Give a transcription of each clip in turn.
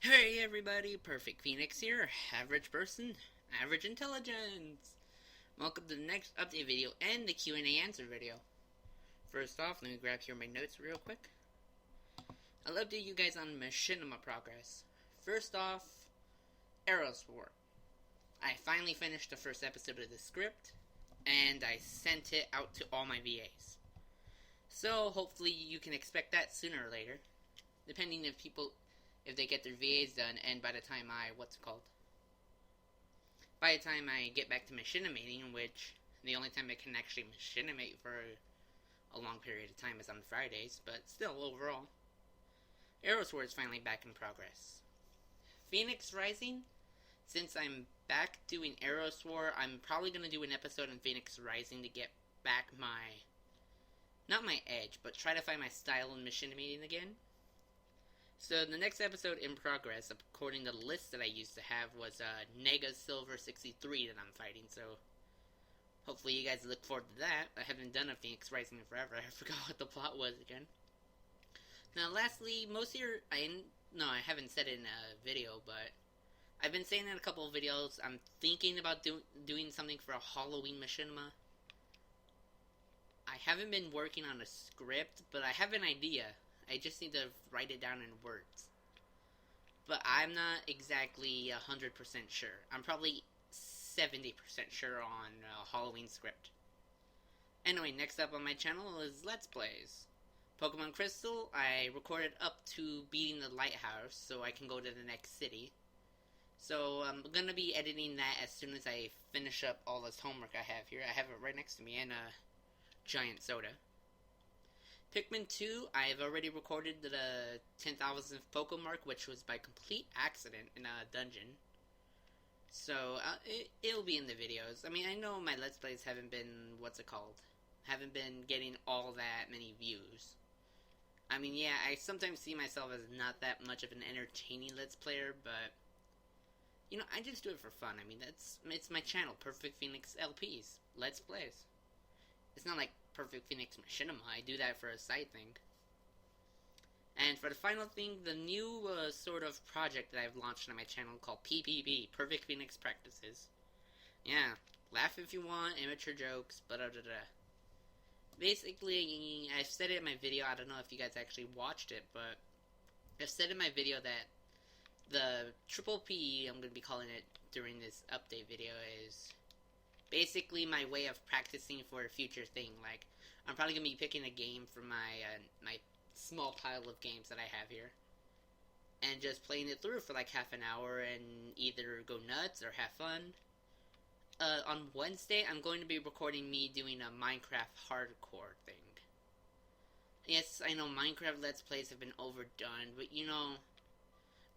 Hey everybody, Perfect Phoenix here. Average person, average intelligence. Welcome to the next update video and the Q&A answer video. First off, let me grab here my notes real quick. I'll update you guys on machinima progress. First off, Aerosword. I finally finished the first episode of the script, and I sent it out to all my VAs. So hopefully you can expect that sooner or later, depending if they get their VAs done, and by the time by the time I get back to machinimating, which the only time I can actually machinimate for a long period of time is on Fridays, but still, overall, Aerosword is finally back in progress. Phoenix Rising, since I'm back doing Aerosword, I'm probably going to do an episode on Phoenix Rising to get back not my edge, but try to find my style in machinimating again. So the next episode in progress, according to the list that I used to have, was Nega Silver 63 that I'm fighting, so hopefully you guys look forward to that. I haven't done a Phoenix Rising in forever. I forgot what the plot was again. Now lastly, I haven't said it in a video, but I've been saying in a couple of videos, I'm thinking about doing something for a Halloween machinima. I haven't been working on a script, but I have an idea. I just need to write it down in words. But I'm not exactly 100% sure. I'm probably 70% sure on a Halloween script. Anyway, next up on my channel is Let's Plays. Pokemon Crystal, I recorded up to beating the lighthouse so I can go to the next city. So I'm going to be editing that as soon as I finish up all this homework I have here. I have it right next to me, and a giant soda. Pikmin 2, I've already recorded the 10,000th Poke mark, which was by complete accident in a dungeon. So, it'll be in the videos. I mean, I know my Let's Plays haven't been, haven't been getting all that many views. I mean, yeah, I sometimes see myself as not that much of an entertaining Let's Player, but, I just do it for fun. I mean, it's my channel, PerfectPhoenixLPs, Let's Plays. It's not like Perfect Phoenix Machinima. I do that for a side thing. And for the final thing, the new sort of project that I've launched on my channel called PPP, Perfect Phoenix Practices. Yeah, laugh if you want, immature jokes, basically, I've said it in my video, I don't know if you guys actually watched it, but I've said in my video that the triple P, I'm going to be calling it during this update video, is basically my way of practicing for a future thing. Like, I'm probably going to be picking a game from my small pile of games that I have here, and just playing it through for like half an hour and either go nuts or have fun. On Wednesday, I'm going to be recording me doing a Minecraft hardcore thing. Yes, I know Minecraft Let's Plays have been overdone, but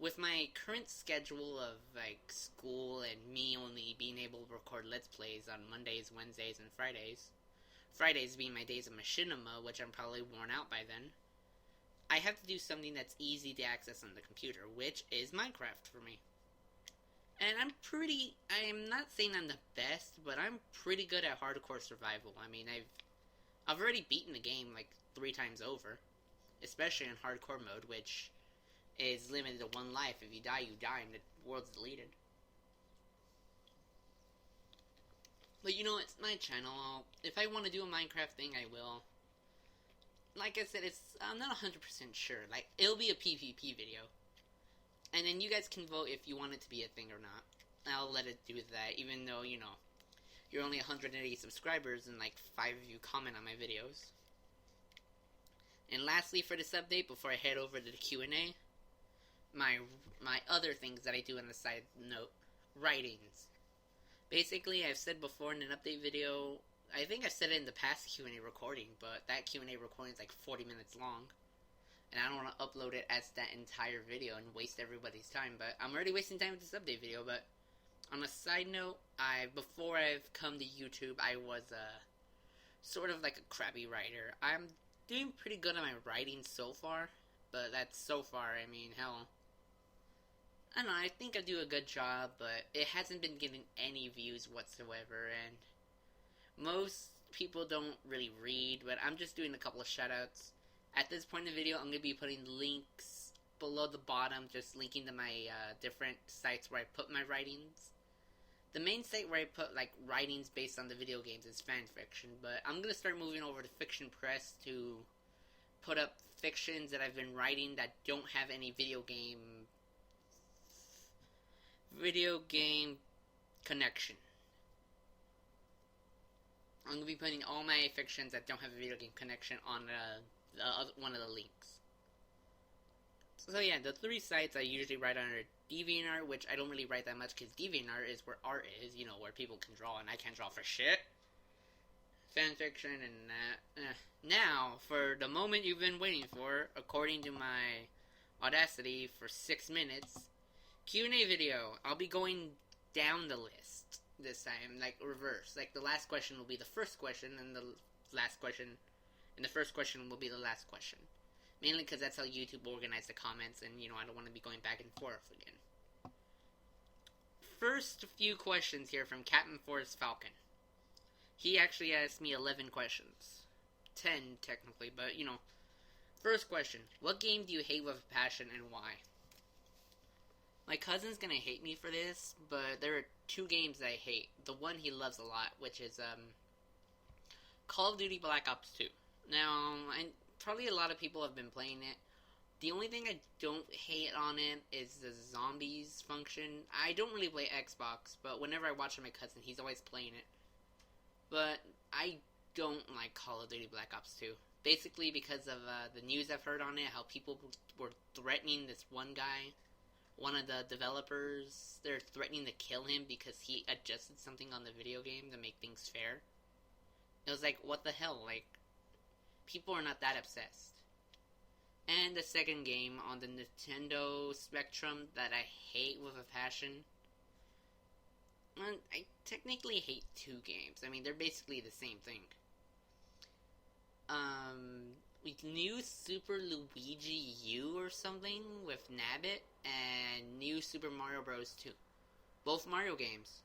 with my current schedule of like school and me only being able to record Let's Plays on Mondays, Wednesdays, and Fridays being my days of machinima, which I'm probably worn out by then, I have to do something that's easy to access on the computer, which is Minecraft for me. And I'm not saying I'm the best, but I'm pretty good at hardcore survival. I mean, I've already beaten the game like 3 times over, especially in hardcore mode, which is limited to 1 life. If you die, you die, and the world's deleted. But it's my channel. If I want to do a Minecraft thing, I will. Like I said, I'm not 100% sure. Like, it'll be a PvP video. And then you guys can vote if you want it to be a thing or not. I'll let it do that, even though, you're only 180 subscribers and like 5 of you comment on my videos. And lastly, for this update, before I head over to the Q&A, my other things that I do on the side note, writings. Basically, I've said before in an update video, I think I've said it in the past Q&A recording, but that Q&A recording is like 40 minutes long, and I don't want to upload it as that entire video and waste everybody's time, but I'm already wasting time with this update video. But on a side note, before I've come to YouTube, I was sort of like a crappy writer. I'm doing pretty good on my writing so far, but that's so far. I mean, hell, I don't know, I think I do a good job, but it hasn't been getting any views whatsoever, and most people don't really read, but I'm just doing a couple of shoutouts. At this point in the video, I'm going to be putting links below the bottom, just linking to my different sites where I put my writings. The main site where I put like writings based on the video games is fanfiction, but I'm gonna start moving over to Fiction Press to put up fictions that I've been writing that don't have any video game connection. I'm gonna be putting all my fictions that don't have a video game connection on one of the links. So yeah, the 3 sites I usually write under DeviantArt, which I don't really write that much because DeviantArt is where art is, you know, where people can draw, and I can't draw for shit. Fanfiction and that. Now, for the moment you've been waiting for, according to my Audacity, for 6 minutes, Q&A video. I'll be going down the list this time, like reverse. Like the last question will be the first question, and the last question, and the first question will be the last question. Mainly because that's how YouTube organized the comments, and, you know, I don't want to be going back and forth again. First few questions here from Captain Forrest Falcon. He actually asked me 11 questions. 10, technically, but, you know. First question. What game do you hate with a passion, and why? My cousin's gonna hate me for this, but there are 2 games I hate. The one he loves a lot, which is, Call of Duty Black Ops 2. Now, probably a lot of people have been playing it. The only thing I don't hate on it is the zombies function. I don't really play Xbox, but whenever I watch my cousin, he's always playing it. But I don't like Call of Duty Black Ops 2. Basically because of the news I've heard on it, how people were threatening this one guy, one of the developers. They're threatening to kill him because he adjusted something on the video game to make things fair. It was like, what the hell? Like, people are not that obsessed. And the second game on the Nintendo Spectrum that I hate with a passion. Well, I technically hate 2 games. I mean, they're basically the same thing. With New Super Luigi U or something with Nabbit, and New Super Mario Bros. 2. Both Mario games.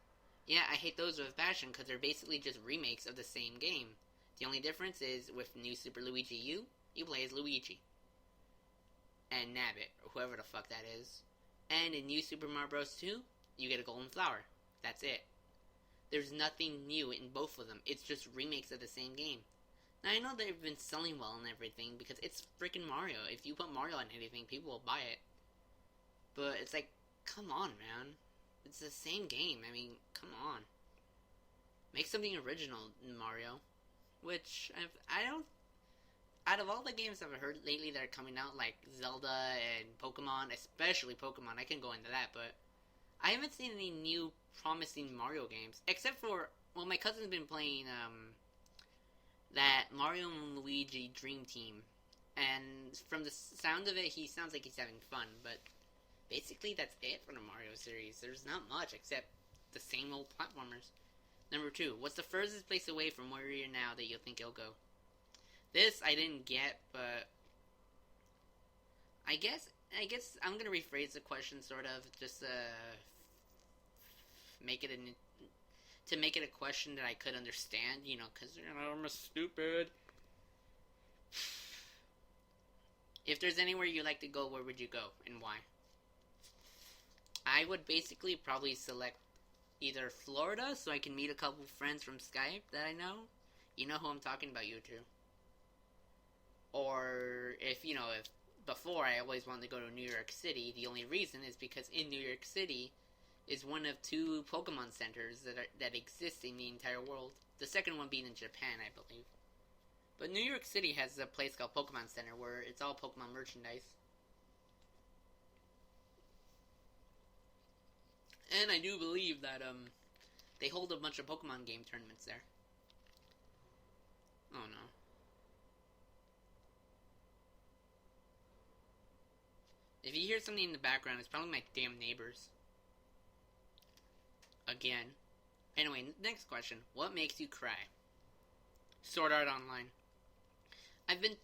Yeah, I hate those with a passion because they're basically just remakes of the same game. The only difference is with New Super Luigi U, you play as Luigi. And Nabbit, or whoever the fuck that is. And in New Super Mario Bros. 2, you get a golden flower. That's it. There's nothing new in both of them. It's just remakes of the same game. Now, I know they've been selling well and everything because it's freaking Mario. If you put Mario on anything, people will buy it. But it's like, come on, man. It's the same game. I mean, come on. Make something original in Mario. Which, I don't... Out of all the games I've heard lately that are coming out, like Zelda and Pokemon, especially Pokemon, I can go into that, but I haven't seen any new promising Mario games. Except for, well, my cousin's been playing, that Mario and Luigi Dream Team. And from the sound of it, he sounds like he's having fun, but basically that's it for the Mario series. There's not much except the same old platformers. Number 2, what's the furthest place away from where you're now that you think you'll go? This I didn't get, but I guess I'm gonna rephrase the question sort of, just to make it a question that I could understand, you know, because, you know, I'm a stupid. If there's anywhere you'd like to go, where would you go, and why? I would basically probably select either Florida, so I can meet a couple friends from Skype that I know. You know who I'm talking about, you two. Or, if before I always wanted to go to New York City, the only reason is because in New York City is one of 2 Pokemon centers that exist in the entire world. The second one being in Japan, I believe. But New York City has a place called Pokemon Center where it's all Pokemon merchandise. And I do believe that, they hold a bunch of Pokemon game tournaments there. Oh no. If you hear something in the background, it's probably my damn neighbors. Again. Anyway, next question. What makes you cry? Sword Art Online. I've been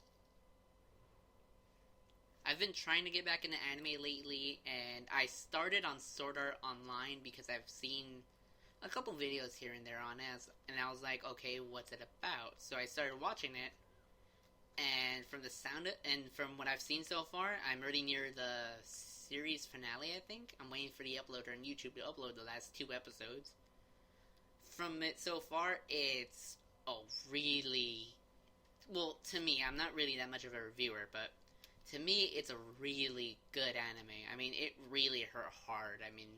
trying to get back into anime lately, and I started on Sword Art Online because I've seen a couple videos here and there on it, and I was like, okay, what's it about? So I started watching it, And from the sound and from what I've seen so far, I'm already near the series finale. I think I'm waiting for the uploader on YouTube to upload the last 2 episodes. From it so far, it's really well to me. I'm not really that much of a reviewer, but to me, it's a really good anime. I mean, it really hurt hard. I mean,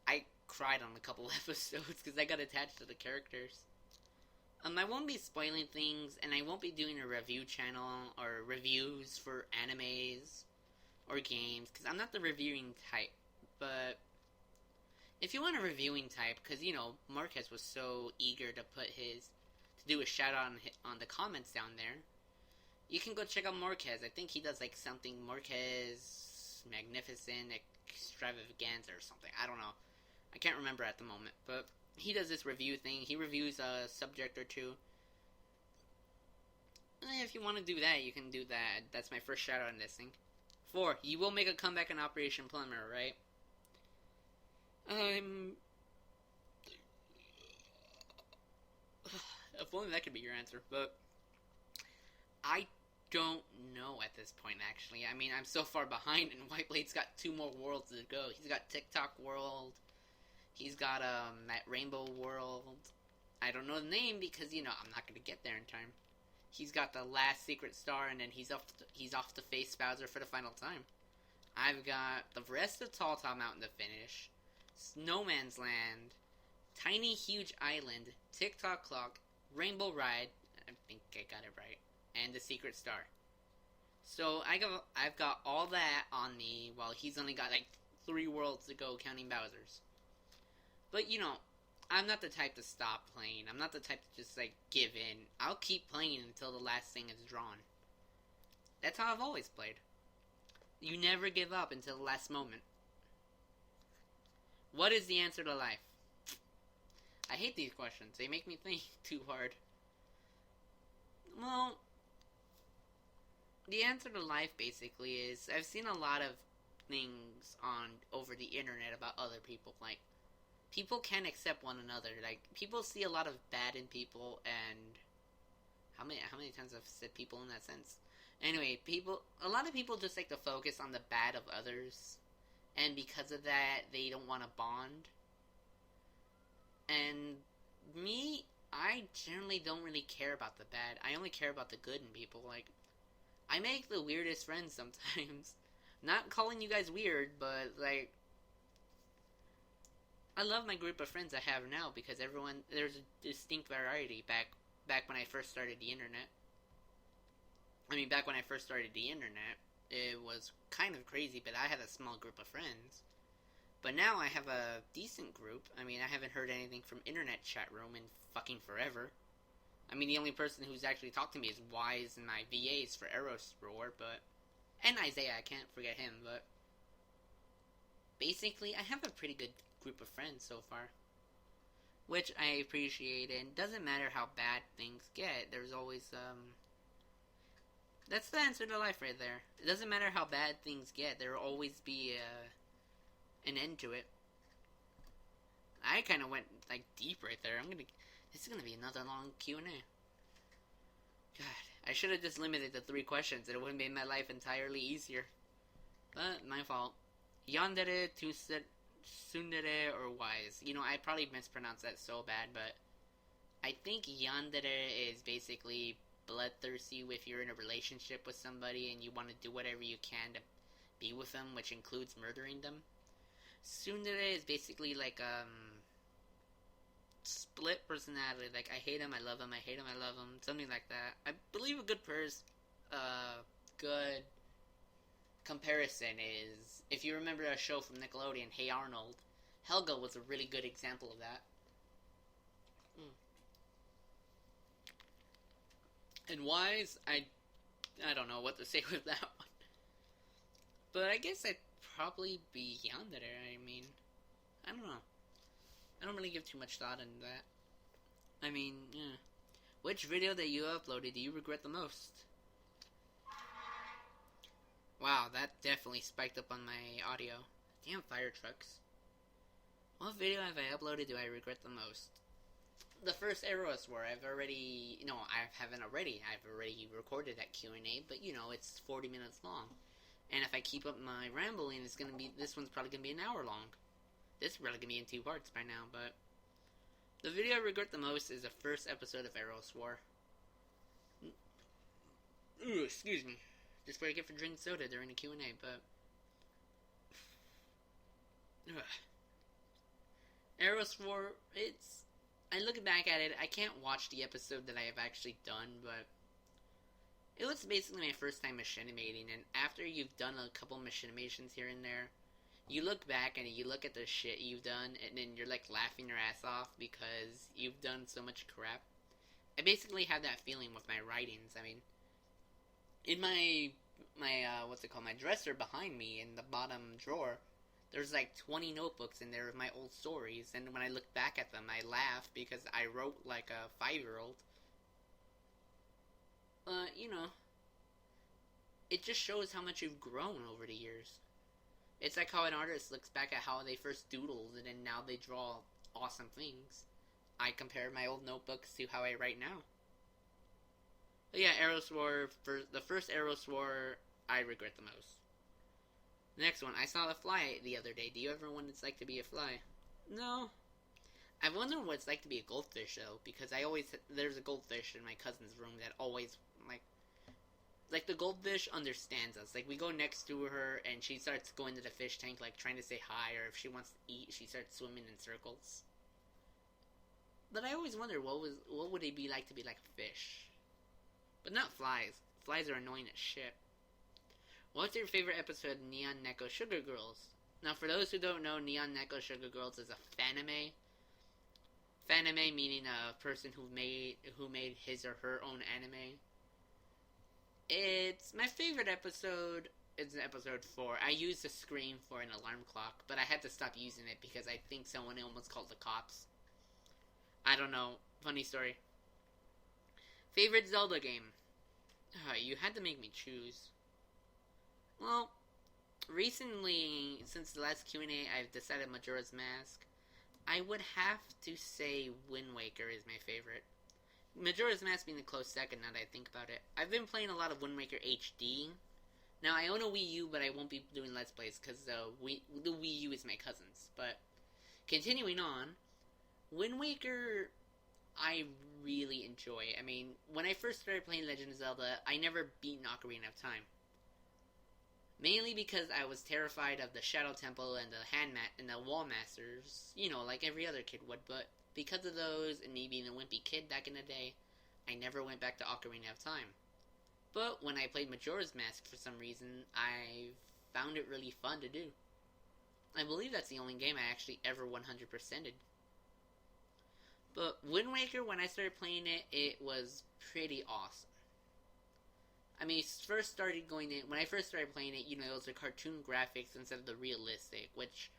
I cried on a couple episodes because I got attached to the characters. I won't be spoiling things, and I won't be doing a review channel or reviews for animes or games, because I'm not the reviewing type. But if you want a reviewing type, because, Marquez was so eager to do a shout out on the comments down there, you can go check out Marquez. I think he does, something Marquez Magnificent Extravaganza or something. I don't know. I can't remember at the moment, but he does this review thing. He reviews a subject or two. If you want to do that, you can do that. That's my first shout out on this thing. 4. You will make a comeback in Operation Plumber, right? If only that could be your answer, but I don't know at this point, actually. I mean, I'm so far behind, and Whiteblade's got 2 more worlds to go. He's got TikTok World. He's got that Rainbow World. I don't know the name because, I'm not going to get there in time. He's got the last secret star, and then he's off to face Bowser for the final time. I've got the rest of Tall Top Mountain to finish, Snowman's Land, Tiny Huge Island, TikTok Clock, Rainbow Ride, I think I got it right, and the secret star. So I've got all that on me, while he's only got 3 worlds to go, counting Bowser's. But, I'm not the type to stop playing. I'm not the type to just, give in. I'll keep playing until the last thing is drawn. That's how I've always played. You never give up until the last moment. What is the answer to life? I hate these questions. They make me think too hard. Well, the answer to life basically is, I've seen a lot of things over the internet about other people. People can't accept one another. People see a lot of bad in people, and how many times I've said people in that sense? Anyway, a lot of people just like to focus on the bad of others, and because of that, they don't want to bond. And me, I generally don't really care about the bad. I only care about the good in people. I make the weirdest friends sometimes. Not calling you guys weird, but I love my group of friends I have now because there's a distinct variety back when I first started the internet. Back when I first started the internet, it was kind of crazy, but I had a small group of friends. But now I have a decent group. I haven't heard anything from internet chat room in fucking forever. The only person who's actually talked to me is Wise and my VAs for Eros Roar, and Isaiah, I can't forget him, but basically, I have a pretty good group of friends so far, which I appreciate. And it doesn't matter how bad things get, there's always that's the answer to life right there. It doesn't matter how bad things get, there will always be an end to it. I kind of went deep right there. This is gonna be another long Q&A. God, I should have just limited to 3 questions. It would have made my life entirely easier. But my fault. Yandere, Tsundere, or Wise. I probably mispronounced that so bad, but I think Yandere is basically bloodthirsty if you're in a relationship with somebody and you want to do whatever you can to be with them, which includes murdering them. Tsundere is basically split personality. I hate him, I love him, I hate him, I love him. Something like that. I believe a good comparison is, if you remember a show from Nickelodeon, Hey Arnold, Helga was a really good example of that. And Wise, I don't know what to say with that one. But I guess I'd probably be Yandere. I don't know. I don't really give too much thought into that. Yeah. Which video that you uploaded do you regret the most? Wow, that definitely spiked up on my audio. Damn fire trucks. What video have I uploaded do I regret the most? the first Arrows War, I've already, I've already recorded that Q&A, but it's 40 minutes long. And if I keep up my rambling, this one's probably gonna be an hour long. This is probably gonna be in 2 parts by now, but the video I regret the most is the first episode of Arrows War. Ooh, excuse me. Just what I get for drinking soda during the Q&A, but Arrows War, I look back at it, I can't watch the episode that I have actually done, but it was basically my first time machinimating, and after you've done a couple machinimations here and there, you look back and you look at the shit you've done, and then you're like laughing your ass off because you've done so much crap. I basically have that feeling with my writings. I mean, in my my dresser behind me in the bottom drawer, there's like 20 notebooks in there of my old stories, and when I look back at them, I laugh because I wrote like a 5-year-old. It just shows how much you've grown over the years. It's like how an artist looks back at how they first doodled, and then now they draw awesome things. I compare my old notebooks to how I write now. But yeah, Arrows War, for the first Arrows War, I regret the most. The next one, I saw a fly the other day. Do you ever wonder what it's like to be a fly? No. I wonder what it's like to be a goldfish, though, because there's a goldfish in my cousin's room that always, like the goldfish understands us. Like, we go next to her, and she starts going to the fish tank, like, trying to say hi, or if she wants to eat, she starts swimming in circles. But I always wonder, what would it be like to be like a fish? But not flies. Flies are annoying as shit. What's your favorite episode of Neon Neko Sugar Girls? Now, for those who don't know, Neon Neko Sugar Girls is a fanime. Fanime meaning a person who made his or her own anime. It's my favorite episode. It's episode 4. I used a scream for an alarm clock, but I had to stop using it because I think someone almost called the cops. I don't know. Funny story. Favorite Zelda game? You had to make me choose. Well, recently, since the last Q&A, I've decided Majora's Mask. I would have to say Wind Waker is my favorite. Majora's Mask being a close second now that I think about it. I've been playing a lot of Wind Waker HD. Now, I own a Wii U, but I won't be doing Let's Plays because the Wii U is my cousin's. But, continuing on, Wind Waker, I really enjoy. I mean, when I first started playing Legend of Zelda, I never beat Ocarina of Time. Mainly because I was terrified of the Shadow Temple and the Wall Masters, like every other kid would, but because of those, and me being a wimpy kid back in the day, I never went back to Ocarina of Time. But when I played Majora's Mask for some reason, I found it really fun to do. I believe that's the only game I actually ever 100%ed. But Wind Waker, when I started playing it, it was pretty awesome. I mean, when I first started playing it, it was the cartoon graphics instead of the realistic, which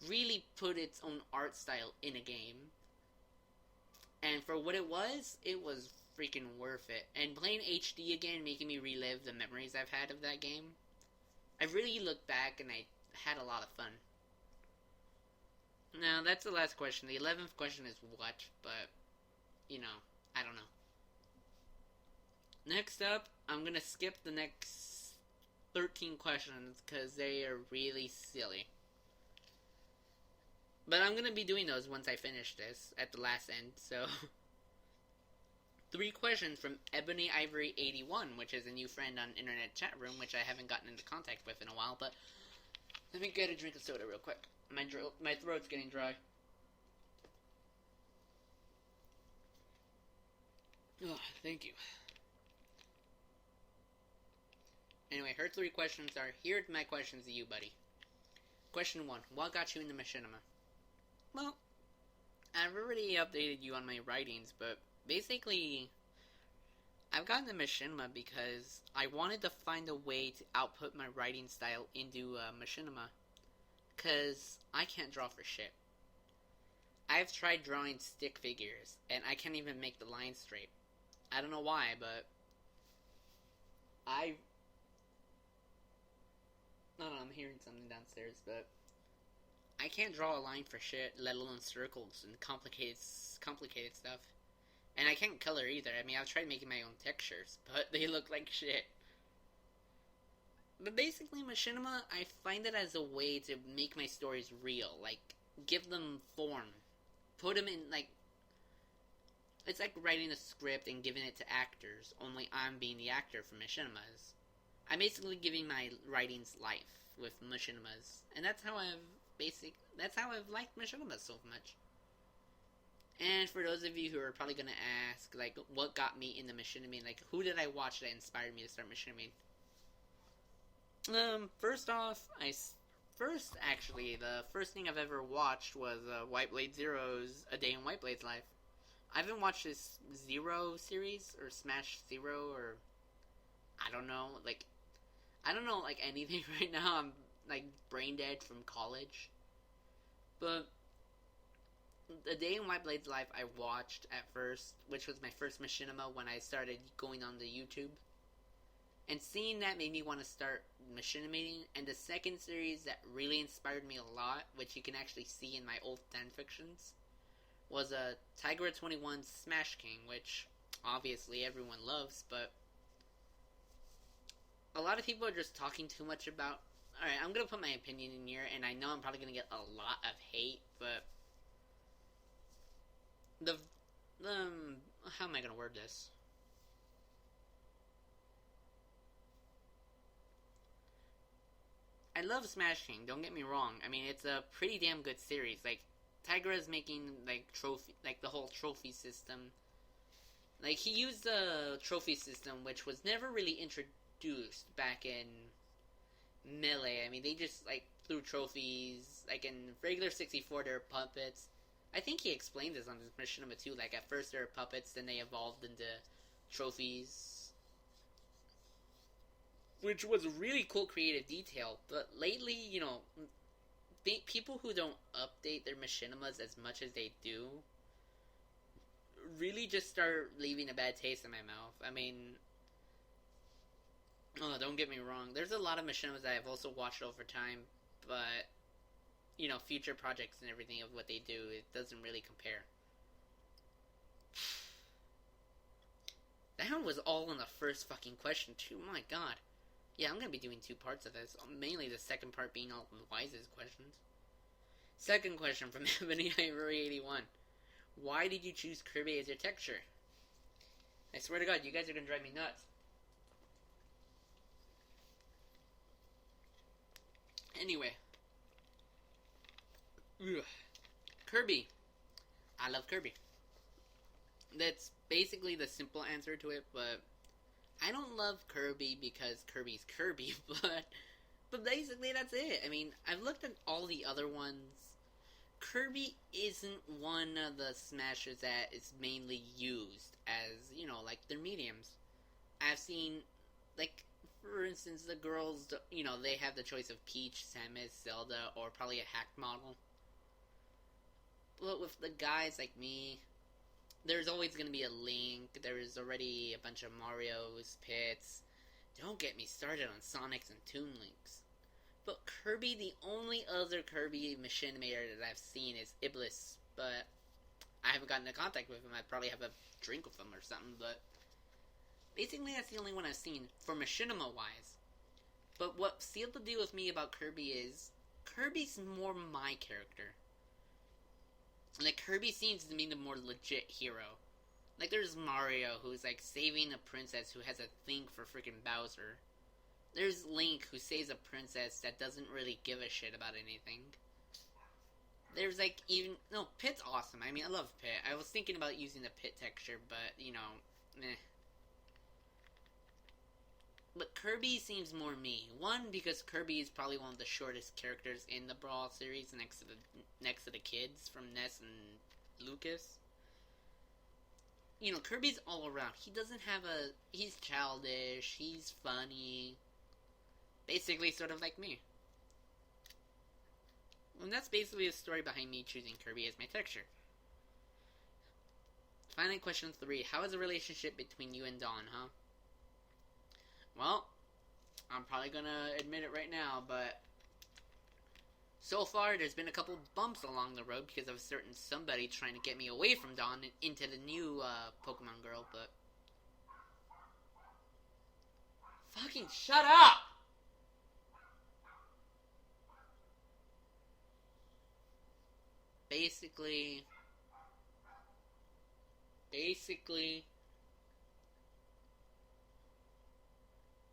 really put its own art style in a game. And for what it was freaking worth it. And playing HD again, making me relive the memories I've had of that game, I really looked back and I had a lot of fun. Now, that's the last question. The 11th question is what, but, I don't know. Next up, I'm going to skip the next 13 questions because they are really silly. But I'm going to be doing those once I finish this at the last end, so 3 questions from Ebony Ivory 81, which is a new friend on internet chat room, which I haven't gotten into contact with in a while, but let me get a drink of soda real quick. My throat's getting dry. Oh, thank you. Anyway, her 3 questions are, here are my questions to you, buddy. Question 1, what got you into machinima? Well, I've already updated you on my writings, but basically, I've gotten to machinima because I wanted to find a way to output my writing style into machinima, because I can't draw for shit. I've tried drawing stick figures, and I can't even make the lines straight. I don't know why, but I'm hearing something downstairs, but I can't draw a line for shit, let alone circles and complicated stuff. And I can't color either. I mean, I've tried making my own textures, but they look like shit. But basically, machinima, I find it as a way to make my stories real. Like, give them form. Put them in, like, it's like writing a script and giving it to actors, only I'm being the actor for machinimas. I'm basically giving my writings life with machinimas. And that's how I've liked machinimas so much. And for those of you who are probably gonna ask, like, what got me into machinima, like, who did I watch that inspired me to start machinima? First off, the first thing I've ever watched was White Blade Zero's A Day in White Blade's Life. I haven't watched this Zero series, or Smash Zero, or I don't know, like anything right now. I'm, like, brain dead from college. But A Day in White Blade's Life I watched at first, which was my first machinima when I started going on the YouTube. And seeing that made me want to start machinimating. And the second series that really inspired me a lot, which you can actually see in my old fanfictions, was a Tiger 21 Smash King, which obviously everyone loves, but a lot of people are just talking too much about. Alright, I'm gonna put my opinion in here, and I know I'm probably gonna get a lot of hate, but how am I gonna word this? I love Smash King, don't get me wrong. I mean, it's a pretty damn good series. Like, Tigra is making, like, the whole trophy system. Like, he used the trophy system, which was never really introduced back in Melee. I mean, they just, like, threw trophies. Like, in regular 64, there are puppets. I think he explained this on his Machinima too. Like, at first there are puppets, then they evolved into trophies, which was a really cool creative detail. But lately, people who don't update their machinimas as much as they do really just start leaving a bad taste in my mouth. I mean, don't get me wrong. There's a lot of machinimas that I've also watched over time, but future projects and everything of what they do, it doesn't really compare. That was all in the first fucking question too. My God. Yeah, I'm gonna be doing 2 parts of this. Mainly the second part being all the wisest questions. Second question from Ebony Ivory 81. Why did you choose Kirby as your texture? I swear to God, you guys are gonna drive me nuts. Anyway. Ugh. Kirby. I love Kirby. That's basically the simple answer to it, but I don't love Kirby because Kirby's Kirby, but basically that's it. I mean, I've looked at all the other ones. Kirby isn't one of the smashers that is mainly used as, like, their mediums. I've seen, like, for instance, the girls, they have the choice of Peach, Samus, Zelda, or probably a hacked model. But with the guys like me, there's always going to be a Link. There's already a bunch of Marios, Pits. Don't get me started on Sonics and Toon Links. But Kirby, the only other Kirby machinimator that I've seen is Iblis. But I haven't gotten into contact with him. I'd probably have a drink with him or something. But basically, that's the only one I've seen for machinima-wise. But what sealed the deal with me about Kirby is Kirby's more my character. Like, Kirby seems to be the more legit hero. Like, there's Mario, who's, like, saving a princess who has a thing for freaking Bowser. There's Link, who saves a princess that doesn't really give a shit about anything. There's, like, Pit's awesome. I mean, I love Pit. I was thinking about using the Pit texture, but, meh. But Kirby seems more me. One, because Kirby is probably one of the shortest characters in the Brawl series, next to the kids from Ness and Lucas. Kirby's all around. He's childish, he's funny. Basically sort of like me. And that's basically the story behind me choosing Kirby as my texture. Finally, question 3. How is the relationship between you and Dawn, huh? Well, I'm probably gonna admit it right now, but So far, there's been a couple bumps along the road because of a certain somebody trying to get me away from Dawn and into the new Pokemon girl, but... Fucking shut up! Basically,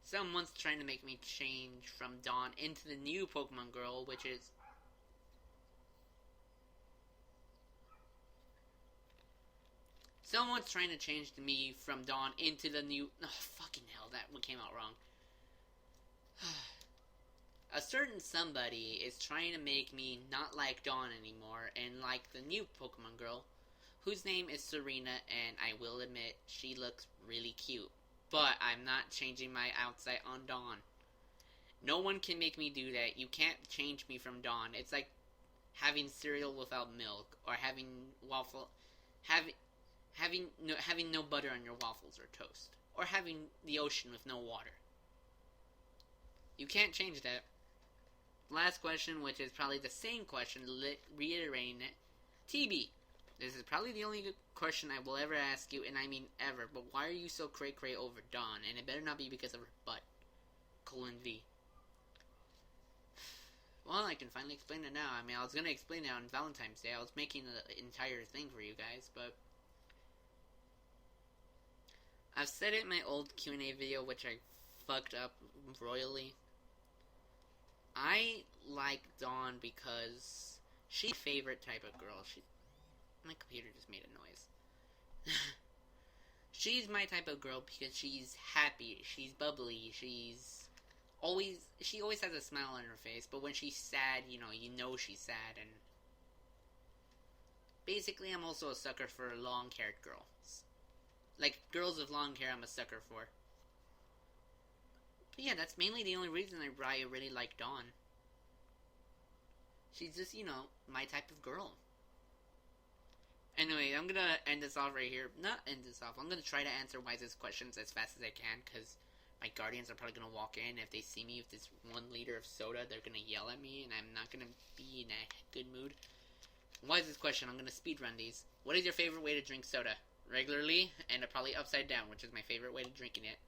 someone's trying to make me change from Dawn into the new Pokemon girl, which is... Someone's trying to change me from Dawn into the new... Oh, fucking hell, that one came out wrong. A certain somebody is trying to make me not like Dawn anymore and like the new Pokemon girl, whose name is Serena, and I will admit, she looks really cute. But I'm not changing my outfit on Dawn. No one can make me do that. You can't change me from Dawn. It's like having cereal without milk, or having having no butter on your waffles or toast, or having the ocean with no water. You can't change that. Last question, which is probably the same question, reiterating it. TB, this is probably the only question I will ever ask you, and I mean ever, but why are you so cray-cray over Dawn? And it better not be because of her butt. :V. Well, I can finally explain it now. I mean, I was going to explain it on Valentine's Day. I was making an entire thing for you guys, but... I've said it in my old Q&A video, which I fucked up royally. I like Dawn because she's my favorite type of girl. My computer just made a noise. She's my type of girl because she's happy, she's bubbly, she always has a smile on her face, but when she's sad, you know she's sad, and basically I'm also a sucker for long-haired girls. Like, girls with long hair I'm a sucker for. But yeah, that's mainly the only reason I really like Dawn. She's just, my type of girl. Anyway, I'm gonna end this off right here. Not end this off. I'm gonna try to answer Wise's questions as fast as I can, because my guardians are probably gonna walk in. If they see me with this 1 liter of soda, they're gonna yell at me, and I'm not gonna be in a good mood. Wise's question, I'm gonna speedrun these. What is your favorite way to drink soda? Regularly, and probably upside down, which is my favorite way to drinking it.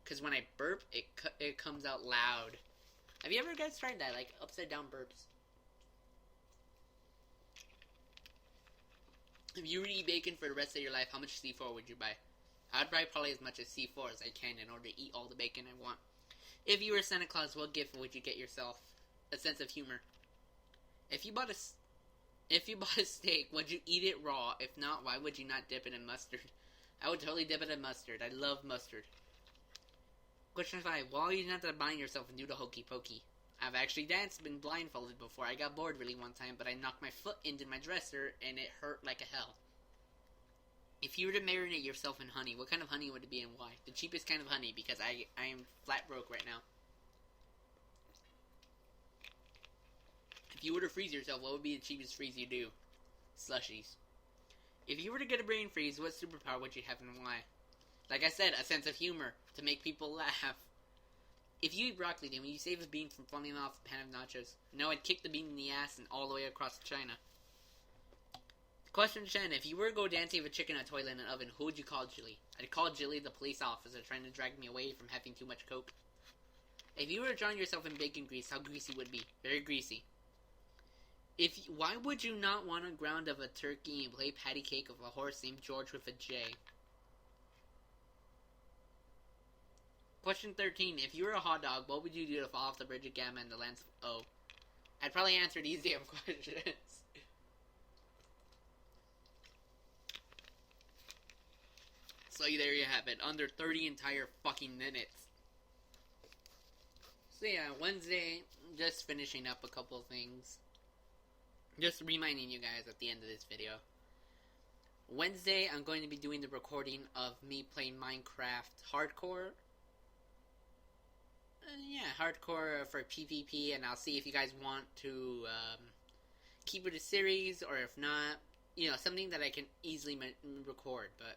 Because when I burp, it comes out loud. Have you ever guys tried that, like upside down burps? If you were to eat bacon for the rest of your life, how much C4 would you buy? I'd buy probably as much as C4 as I can in order to eat all the bacon I want. If you were Santa Claus, what gift would you get yourself? A sense of humor. If you bought a steak, would you eat it raw? If not, why would you not dip it in mustard? I would totally dip it in mustard. I love mustard. Question 5. Why are you not buying yourself a noodle hokey pokey? I've actually been blindfolded before. I got bored really one time, but I knocked my foot into my dresser, and it hurt like a hell. If you were to marinate yourself in honey, what kind of honey would it be and why? The cheapest kind of honey, because I am flat broke right now. If you were to freeze yourself, what would be the cheapest freeze you do? Slushies. If you were to get a brain freeze, what superpower would you have and why? Like I said, a sense of humor, to make people laugh. If you eat broccoli, then will you save a bean from falling off a pan of nachos? No, I'd kick the bean in the ass and all the way across China. Question 10. If you were to go dancing with a chicken in a toilet in an oven, who would you call Jilly? I'd call Jilly the police officer trying to drag me away from having too much coke. If you were to drown yourself in bacon grease, how greasy would it be? Very greasy. Why would you not want a ground of a turkey and play patty cake of a horse named George with a J? Question 13. If you were a hot dog, what would you do to fall off the bridge of Gamma in the lands of O? I'd probably answer these damn questions. So there you have it. Under 30 entire fucking minutes. So yeah, Wednesday, just finishing up a couple of things. Just reminding you guys at the end of this video. Wednesday, I'm going to be doing the recording of me playing Minecraft Hardcore. Hardcore for PvP, and I'll see if you guys want to keep it a series, or if not, something that I can easily record. But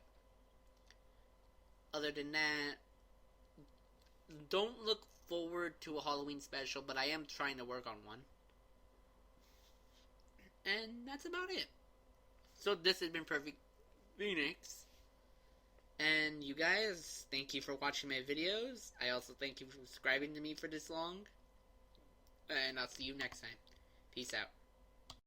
other than that, don't look forward to a Halloween special, but I am trying to work on one. And that's about it. So this has been Perfect Phoenix. And you guys, thank you for watching my videos. I also thank you for subscribing to me for this long. And I'll see you next time. Peace out.